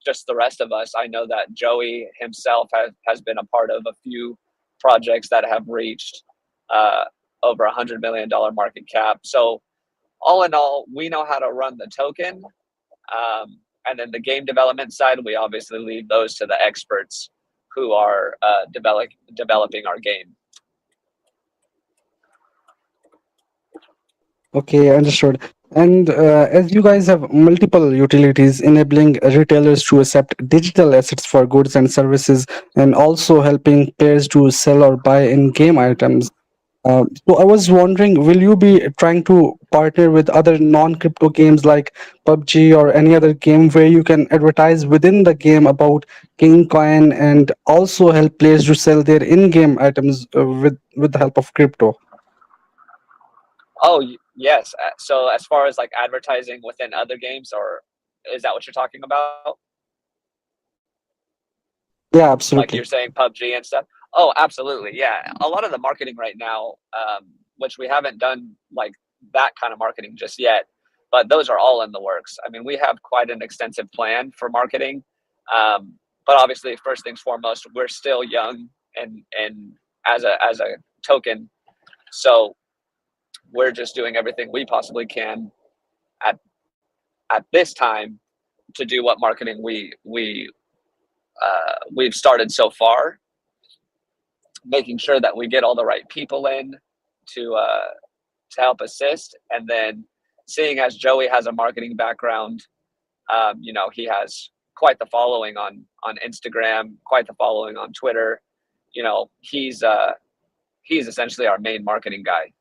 just the rest of us, I know that Joey himself has been a part of a few projects that have reached over $100 million market cap. So all in all, we know how to run the token. And then the game development side, we obviously leave those to the experts who are developing our game. Okay, understood. And as you guys have multiple utilities enabling retailers to accept digital assets for goods and services, and also helping players to sell or buy in-game items. So I was wondering, will you be trying to partner with other non-crypto games like PUBG or any other game where you can advertise within the game about King Coin and also help players to sell their in-game items with the help of crypto? Oh, Yes. So as far as like advertising within other games, or is that what you're talking about? Yeah, Like absolutely. you're saying PUBG and stuff? Oh, absolutely. Yeah. A lot of the marketing right now, which we haven't done like that kind of marketing just yet, but those are all in the works. I mean, we have quite an extensive plan for marketing. But obviously, first things foremost, we're still young and as a token, so we're just doing everything we possibly can at this time to do what marketing we've started so far, making sure that we get all the right people in to help assist, and then seeing as Joey has a marketing background, you know, he has quite the following on Instagram, quite the following on Twitter. You know, he's essentially our main marketing guy.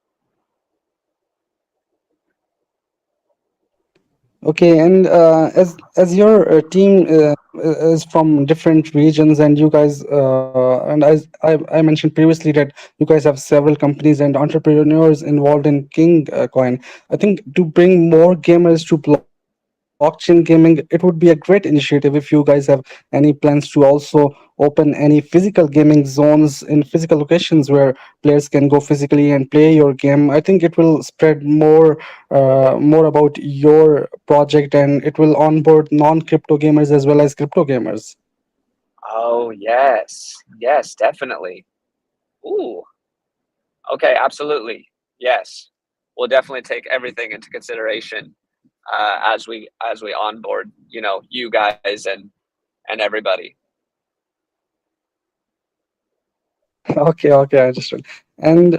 Okay, and as your team is from different regions, and you guys, and I mentioned previously that you guys have several companies and entrepreneurs involved in King Coin. I think to bring more gamers to blockchain gaming, it would be a great initiative if you guys have any plans to also open any physical gaming zones in physical locations where players can go physically and play your game. I think it will spread more about your project, and it will onboard non-crypto gamers as well as crypto gamers. Oh yes, yes, definitely. Ooh, okay, absolutely. Yes, we'll definitely take everything into consideration as we onboard, you know, you guys and everybody. Okay, okay, I understood. And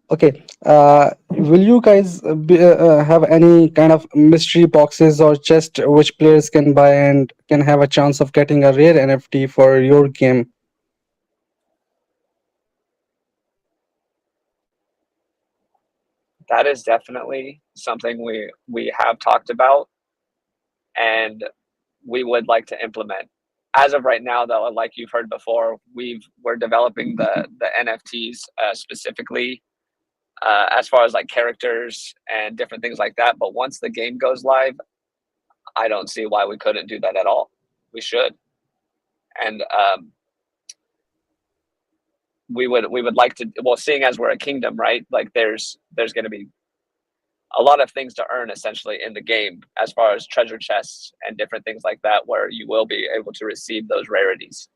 okay, will you guys have any kind of mystery boxes or chest which players can buy and can have a chance of getting a rare NFT for your game? That is definitely something we have talked about and we would like to implement. As of right now, though, like you've heard before, we're developing the NFTs specifically as far as like characters and different things like that. But once the game goes live, I don't see why we couldn't do that at all. We should, and we would like to. Well, seeing as we're a kingdom, right? Like there's going to be a lot of things to earn essentially in the game as far as treasure chests and different things like that, where you will be able to receive those rarities.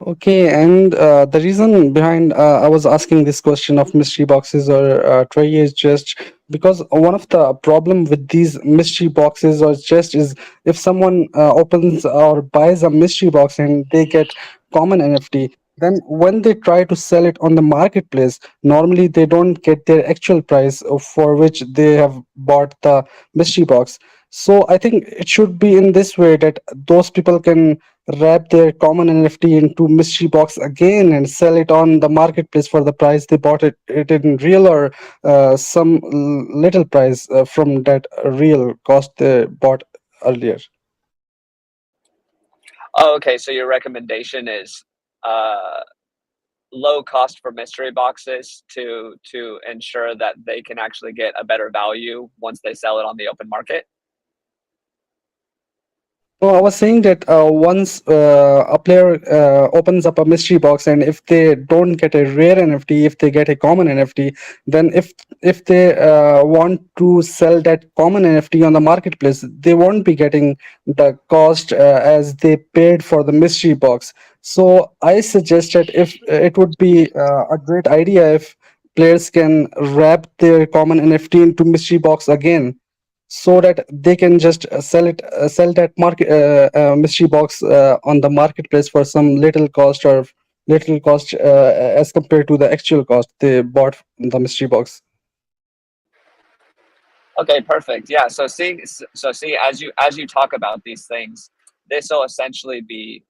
Okay, and the reason behind I was asking this question of mystery boxes or tray is just because one of the problem with these mystery boxes or chest is if someone opens or buys a mystery box and they get common NFT, then when they try to sell it on the marketplace, normally they don't get their actual price for which they have bought the mystery box. So I think it should be in this way that those people can wrap their common NFT into mystery box again and sell it on the marketplace for the price they bought it in real, or some little price from that real cost they bought earlier. Oh, okay. So your recommendation is uh, low cost for mystery boxes to ensure that they can actually get a better value once they sell it on the open market. No, I was saying that once a player opens up a mystery box, and if they don't get a rare NFT, if they get a common NFT, then if they want to sell that common NFT on the marketplace, they won't be getting the cost as they paid for the mystery box. So I suggested if it would be a great idea if players can wrap their common NFT into mystery box again, so that they can just sell that market mystery box on the marketplace for some little cost, or little cost as compared to the actual cost they bought the mystery box. Okay, perfect. Yeah. So see as you talk about these things, this will essentially be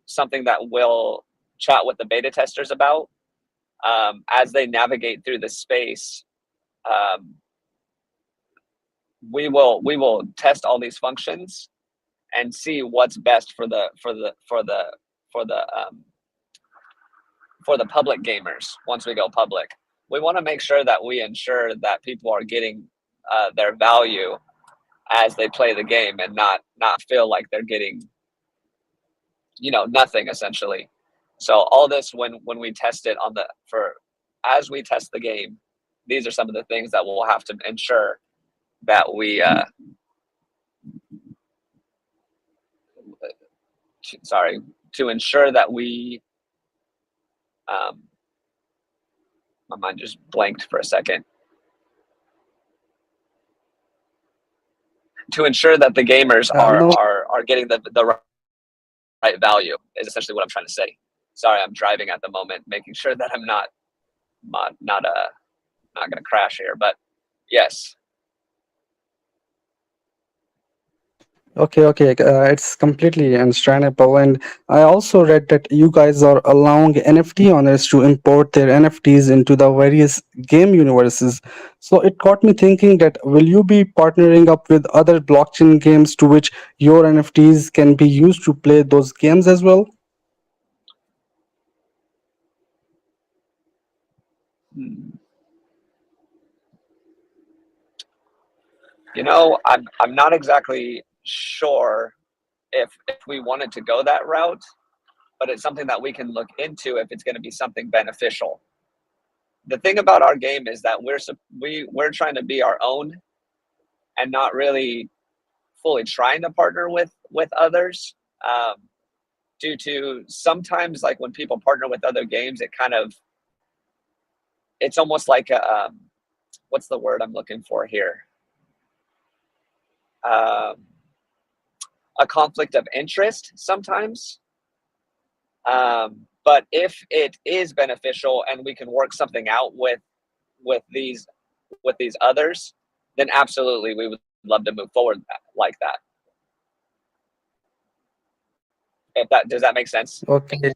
something that we'll chat with the beta testers about as they navigate through the space. Um, we will test all these functions and see what's best for the for the public gamers, once we go public, we want to make sure that we ensure that people are getting their value as they play the game, and not feel like they're getting, you know, nothing essentially. So all this, when we test it as we test the game, these are some of the things that we'll have to ensure that we to ensure that we my mind just blanked for a second. To ensure that the gamers No. are getting the right value is essentially what I'm trying to say. Sorry, I'm driving at the moment, making sure that I'm not going to crash here. But yes. Okay, it's completely understandable. And I also read that you guys are allowing NFT owners to import their NFTs into the various game universes. So it got me thinking that will you be partnering up with other blockchain games to which your NFTs can be used to play those games as well? You know, I'm not exactly sure if we wanted to go that route, but it's something that we can look into if it's going to be something beneficial. The thing about our game is that we're trying to be our own and not really fully trying to partner with others, due to sometimes, like, when people partner with other games, it's almost like what's the word I'm looking for here? A conflict of interest sometimes. But if it is beneficial and we can work something out with these others, then absolutely we would love to move forward like that. Does that make sense? Okay.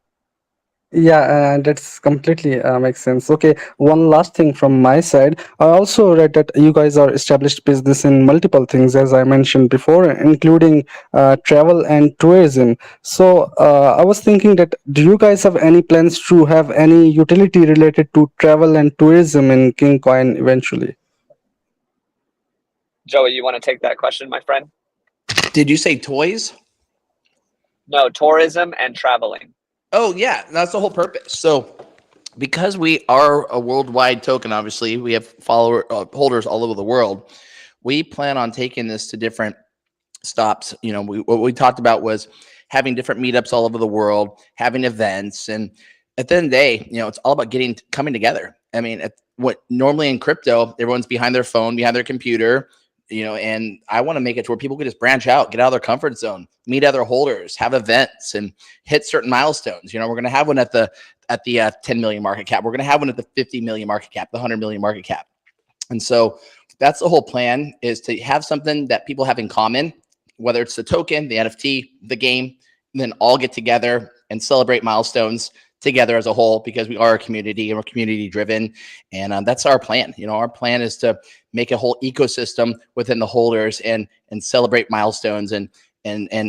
Yeah, that's completely makes sense. Okay, one last thing from my side. I also read that you guys are established business in multiple things, as I mentioned before, including travel and tourism. So I was thinking that do you guys have any plans to have any utility related to travel and tourism in KingCoin eventually? Joey, you want to take that question, my friend? Did you say toys? No, tourism and traveling. Oh yeah, that's the whole purpose. So because we are a worldwide token, obviously we have holders all over the world. We plan on taking this to different stops. You know, what we talked about was having different meetups all over the world, having events, and at the end of the day, you know, it's all about coming together. I mean, what normally in crypto, everyone's behind their phone, behind their computer, you know, and I want to make it to where people can just branch out, get out of their comfort zone, meet other holders, have events, and hit certain milestones. You know, we're going to have one at the 10 million market cap. We're going to have one at the 50 million market cap, the 100 million market cap. And so that's the whole plan, is to have something that people have in common, whether it's the token, the NFT, the game, and then all get together and celebrate milestones together as a whole, because we are a community and we're community driven. And that's our plan. You know, our plan is to make a whole ecosystem within the holders and celebrate milestones and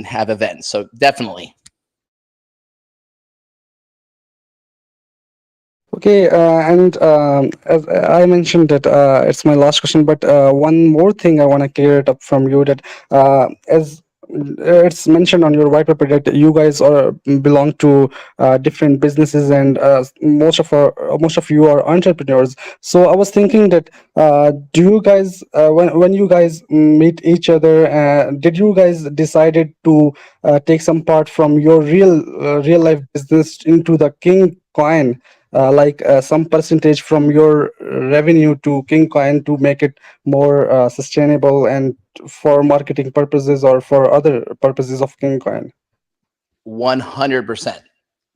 have events. So definitely. Okay, and as I mentioned that it's my last question, but one more thing I want to clear it up from you, that as it's mentioned on your white paper that you guys belong to different businesses, and most of you are entrepreneurs. So I was thinking that do you guys when you guys meet each other, did you guys decided to take some part from your real life business into the King Coin? Like some percentage from your revenue to KingCoin to make it more sustainable and for marketing purposes or for other purposes of KingCoin? 100%.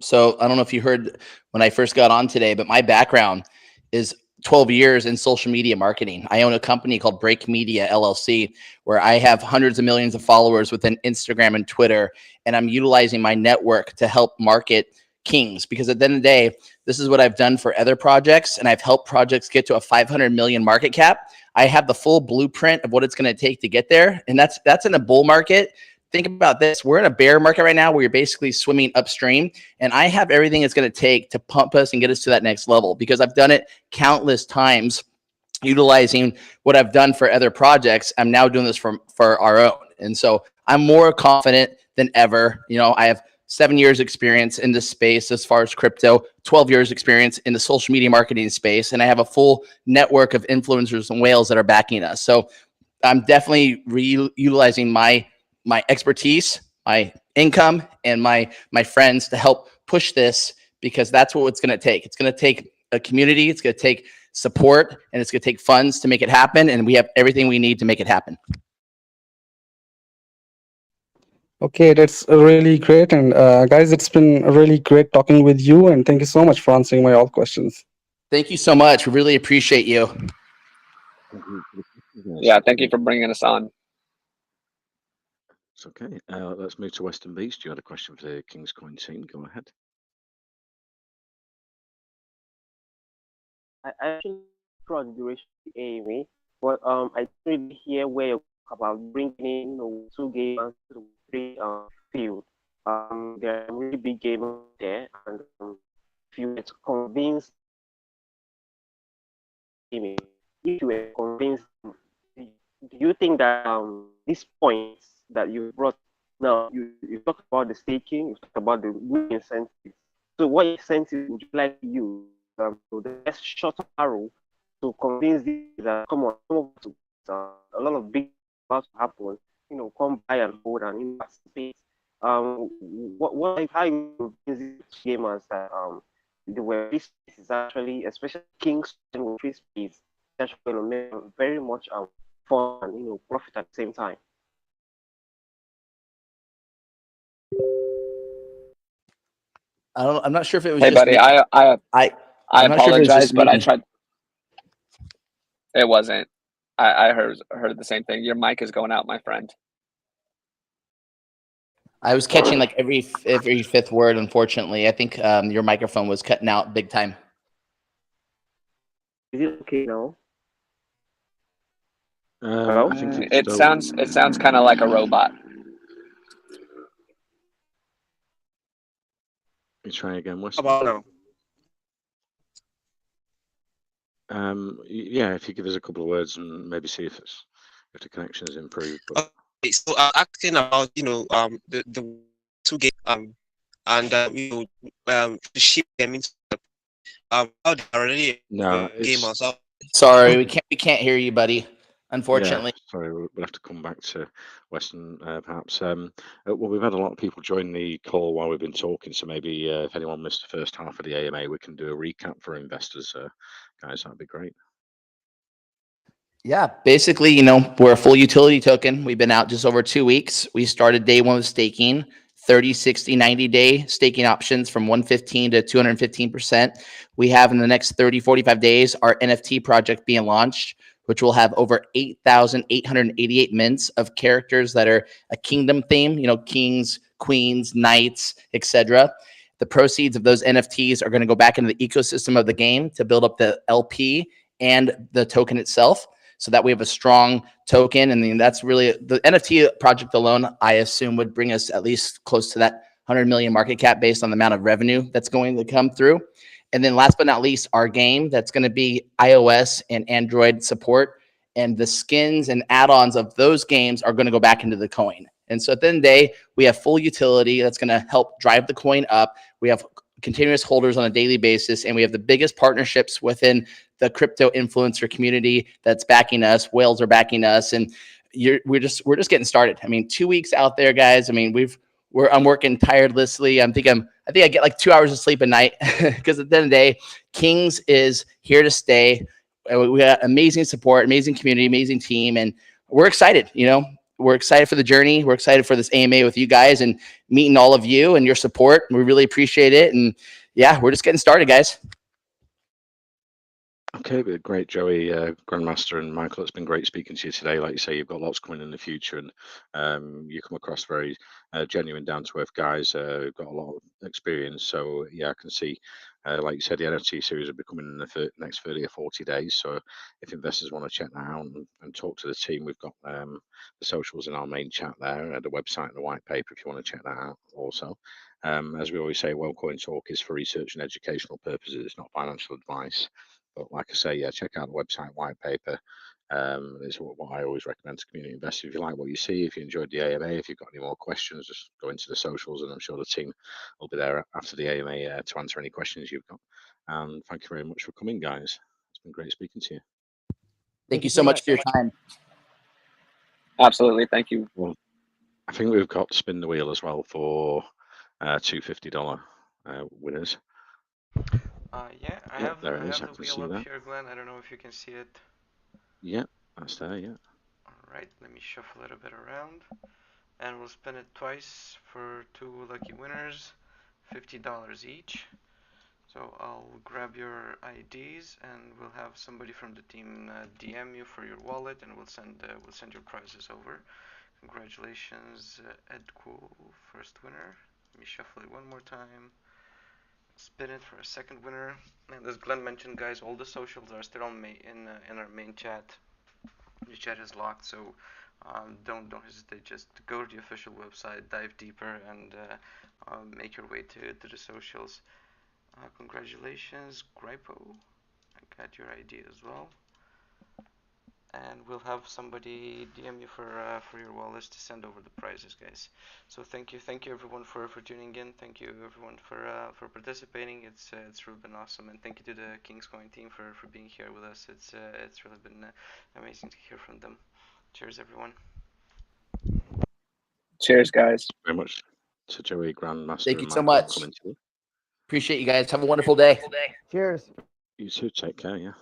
So I don't know if you heard when I first got on today, but my background is 12 years in social media marketing. I own a company called Break Media LLC, where I have hundreds of millions of followers within Instagram and Twitter, and I'm utilizing my network to help market Kings, because at the end of the day, this is what I've done for other projects, and I've helped projects get to a 500 million market cap. I have the full blueprint of what it's going to take to get there, and that's in a bull market. think about this. We're in a bear market right now where you're basically swimming upstream, and I have everything it's going to take to pump us and get us to that next level because I've done it countless times utilizing what I've done for other projects. I'm now doing this for our own. And so I'm more confident than ever. You know, I have 7 years experience in this space as far as crypto, 12 years experience in the social media marketing space, and I have a full network of influencers and whales that are backing us. So I'm definitely utilizing my expertise, my income, and my friends to help push this because that's what it's going to take. It's going to take a community. It's going to take support, and it's going to take funds to make it happen. And we have everything we need to make it happen. Okay, that's really great. And guys, it's been really great talking with you. And thank you so much for answering my all questions. Thank you so much. We really appreciate you. Yeah, thank you for bringing us on. It's okay. Let's move to Western Beast. You had a question for the King's Coin team. Go ahead. I actually throughout the duration of the AMA, but I didn't really hear where you talk about bringing in, 2 gamers to the 3 field. There are really big gamers there, and if you were to convince gaming, if you were convinced, do you think that these points that you brought now, you talked about the staking, you talked about the good incentives. So what incentives would you like to use the best shot arrow to convince these that come on, a lot of big about to happen, come buy and hold and participate. How you convince these gamers that the web space is actually, especially King's web space, is actually going to make very much fun and profit at the same time. I'm not sure if it was Hey, just buddy, me. I I'm not sure if it was apologize, just but I me. tried. It wasn't. I heard the same thing. Your mic is going out, my friend. I was catching like every 5th word. Unfortunately, I think your microphone was cutting out big time. Is it okay now? I think It sounds kind of like a robot. You try again, Weston. About now? Yeah, if you give us a couple of words and maybe see if the connection has improved. But... Okay, so asking about the 2 game and the ship them into how they already game also. Sorry, we can't hear you, buddy. Unfortunately. Yeah, sorry, we'll have to come back to Weston perhaps. Well, we've had a lot of people join the call while we've been talking, so maybe if anyone missed the first half of the AMA, we can do a recap for investors, guys. That'd be great. Yeah, basically, we're a full utility token. We've been out just over 2 weeks. We started day 1 with staking, 30, 60, 90-day staking options from 115 to 215%. We have in the next 30, 45 days, our NFT project being launched, which will have over 8,888 mints of characters that are a kingdom theme, kings, queens, knights, etc. The proceeds of those NFTs are going to go back into the ecosystem of the game to build up the LP and the token itself, so that we have a strong token. And then that's really the NFT project alone, I assume, would bring us at least close to that 100 million market cap based on the amount of revenue that's going to come through. And then last but not least, our game that's going to be iOS and Android support, and the skins and add-ons of those games are going to go back into the coin. And so at the end of the day, we have full utility that's going to help drive the coin up. We have continuous holders on a daily basis, and we have the biggest partnerships within the crypto influencer community that's backing us. Whales are backing us, and we're just getting started. I mean, 2 weeks out there, guys. I mean, I'm working tirelessly. I think I get like 2 hours of sleep a night because at the end of the day, Kings is here to stay. We got amazing support, amazing community, amazing team, and we're excited. We're excited for the journey. We're excited for this AMA with you guys and meeting all of you and your support. We really appreciate it. And yeah, we're just getting started, guys. Okay, but great, Joey, Grandmaster, and Michael. It's been great speaking to you today. Like you say, you've got lots coming in the future, and you come across very genuine, down-to-earth guys. Got a lot of experience, so yeah, I can see Like you said, the NFT series will be coming in the next 30 or 40 days. So if investors want to check that out and talk to the team, we've got the socials in our main chat there, and the website and the white paper if you want to check that out also. As we always say, Wellcoin Talk is for research and educational purposes. It's not financial advice. But like I say, yeah, check out the website, white paper. Is what I always recommend to community investors. If you like what you see, if you enjoyed the AMA, if you've got any more questions, just go into the socials, and I'm sure the team will be there after the AMA to answer any questions you've got. And thank you very much for coming, guys. It's been great speaking to you. Thank you so much for your time. Absolutely, thank you. Well, I think we've got Spin the Wheel as well for two $50 winners. Yeah, I Yep, have, there I it is. have I the can wheel see up that. here, Glenn. I don't know if you can see it. Yeah, that's there, yeah. Alright, let me shuffle it a bit around. And we'll spin it twice for 2 lucky winners, $50 each. So I'll grab your IDs, and we'll have somebody from the team DM you for your wallet, and we'll send your prizes over. Congratulations, Edco, first winner. Let me shuffle it one more time. Spin it for a second winner. And as Glenn mentioned, guys, all the socials are still in our main chat. The chat is locked, so don't hesitate. Just go to the official website, dive deeper, and make your way to the socials. Congratulations, Gripo. I got your ID as well. And we'll have somebody DM you for your wallets to send over the prizes, guys. So thank you everyone for tuning in. Thank you everyone for participating. It's really been awesome, and thank you to the King's Coin team for being here with us. It's really been amazing to hear from them. Cheers, everyone. Cheers, guys. Very much to Joey, Grandmaster, Thank you and so Michael much. coming to you. Appreciate you guys. Have a wonderful day. Cheers. You too. Take care. Yeah.